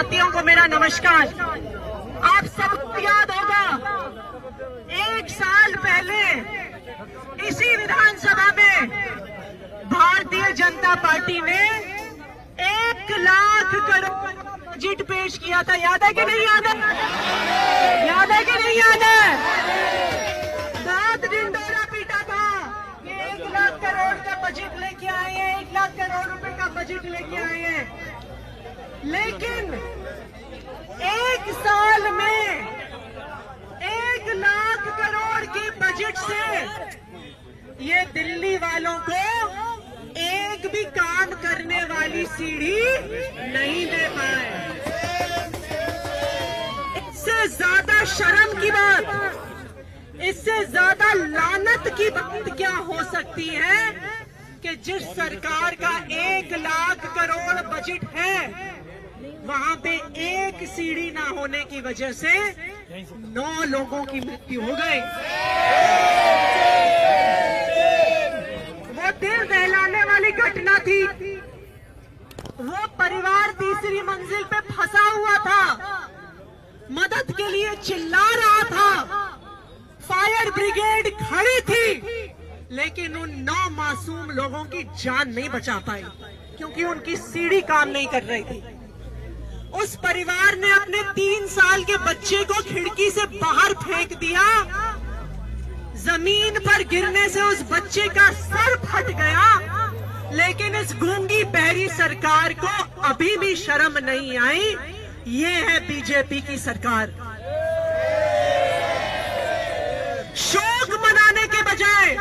साथियों को मेरा नमस्कार। आप सबको याद होगा 1 साल पहले इसी विधानसभा में भारतीय जनता पार्टी ने 1 लाख करोड़ बजट पेश किया था। याद है कि नहीं याद है? याद है कि नहीं याद है? बहुत ढिंढोरा पीटा था कि 1 लाख करोड़ का बजट लेके आए हैं, 1 लाख करोड़ रुपए का बजट लेके आए हैं। लेकिन 1 साल में 1 लाख करोड़ के बजट से ये दिल्ली वालों को एक भी काम करने वाली सीढ़ी नहीं दे पाए। इससे ज्यादा शर्म की बात, इससे ज्यादा लानत की बात क्या हो सकती है कि जिस सरकार का 1 लाख करोड़ बजट है वहां पे एक सीढ़ी ना होने की वजह से 9 लोगों की मृत्यु हो गई। वो दिल दहलाने वाली घटना थी। वो परिवार तीसरी मंजिल पे फंसा हुआ था, मदद के लिए चिल्ला रहा था, फायर ब्रिगेड खड़ी थी, लेकिन उन 9 मासूम लोगों की जान नहीं बचा पाई क्योंकि उनकी सीढ़ी काम नहीं कर रही थी। उस परिवार ने अपने 3 साल के बच्चे को खिड़की से बाहर फेंक दिया। जमीन पर गिरने से उस बच्चे का सर फट गया, लेकिन इस गूंगी बहरी सरकार को अभी भी शर्म नहीं आई। ये है बीजेपी की सरकार। शोक मनाने के बजाय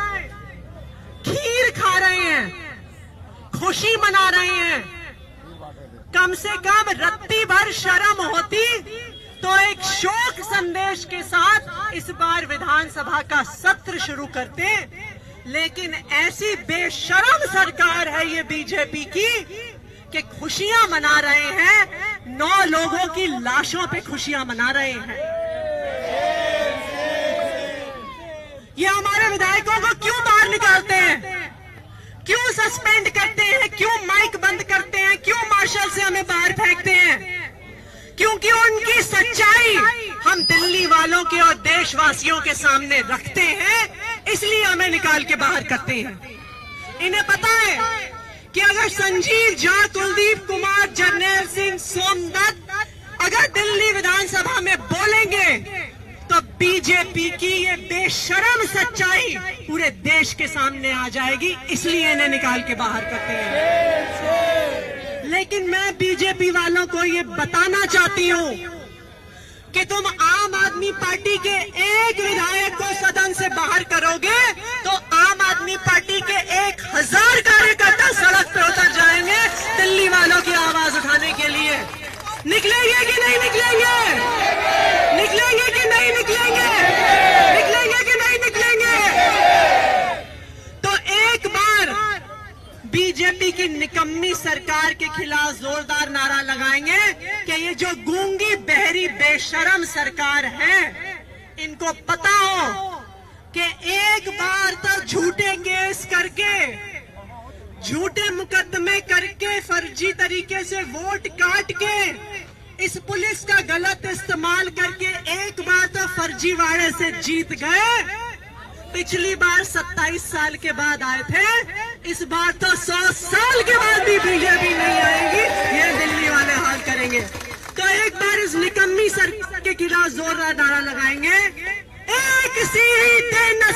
खीर खा रहे हैं, खुशी मना रहे हैं। कम से कम रत्ती भर शर्म होती तो एक शोक संदेश के साथ इस बार विधानसभा का सत्र शुरू करते। लेकिन ऐसी बेशर्म सरकार है ये बीजेपी की कि खुशियां मना रहे हैं, 9 लोगों की लाशों पे खुशियां मना रहे हैं। ये हमारे विधायकों को क्यों बाहर निकालते हैं, क्यों सस्पेंड करते हैं, क्यों माइक बंद करते हैं, क्यों मार्शल से हमें बाहर फेंकते हैं? क्योंकि उनकी सच्चाई हम दिल्ली वालों के और देशवासियों के सामने रखते हैं, इसलिए हमें निकाल के बाहर करते हैं। इन्हें पता है कि अगर संजीव झा, कुलदीप कुमार, जरनैल सिंह, सोमदत्त अगर दिल्ली विधानसभा में बोलेंगे तो बीजेपी की ये बेशर्म सच्चाई पूरे देश के सामने आ जाएगी, इसलिए इन्हें निकाल के बाहर करते हैं। लेकिन मैं बीजेपी वालों को ये बताना चाहती हूं कि तुम आम आदमी पार्टी के एक विधायक को सदन से बाहर करोगे तो आम आदमी पार्टी के 1000 कार्यकर्ता सड़क पे उतर जाएंगे दिल्ली वालों की आवाज उठाने के लिए। निकलेंगे कि नहीं निकलेंगे? निकलेंगे कि नहीं निकलेंगे? निकलेंगे कि नहीं निकलेंगे? तो एक बार बीजेपी की निकम्मी सरकार के खिलाफ जोरदार नारा लगाएंगे कि ये जो गूंगी बहरी बेशर्म सरकार है, इनको पता हो कि एक बार तो झूठे केस करके, झूठे मुकदमे करके, फर्जी तरीके से वोट काट के, इस पुलिस का गलत इस्तेमाल करके एक बार तो फर्जीवाड़े से जीत गए। पिछली बार 27 साल के बाद आए थे, इस बार तो 100 साल के बाद भी बीजेपी नहीं आएगी, ये दिल्ली वाले हाल करेंगे। तो एक बार इस निकम्मी सरकार के खिलाफ जोरदार नारा लगाएंगे, एक सीढ़ी दे न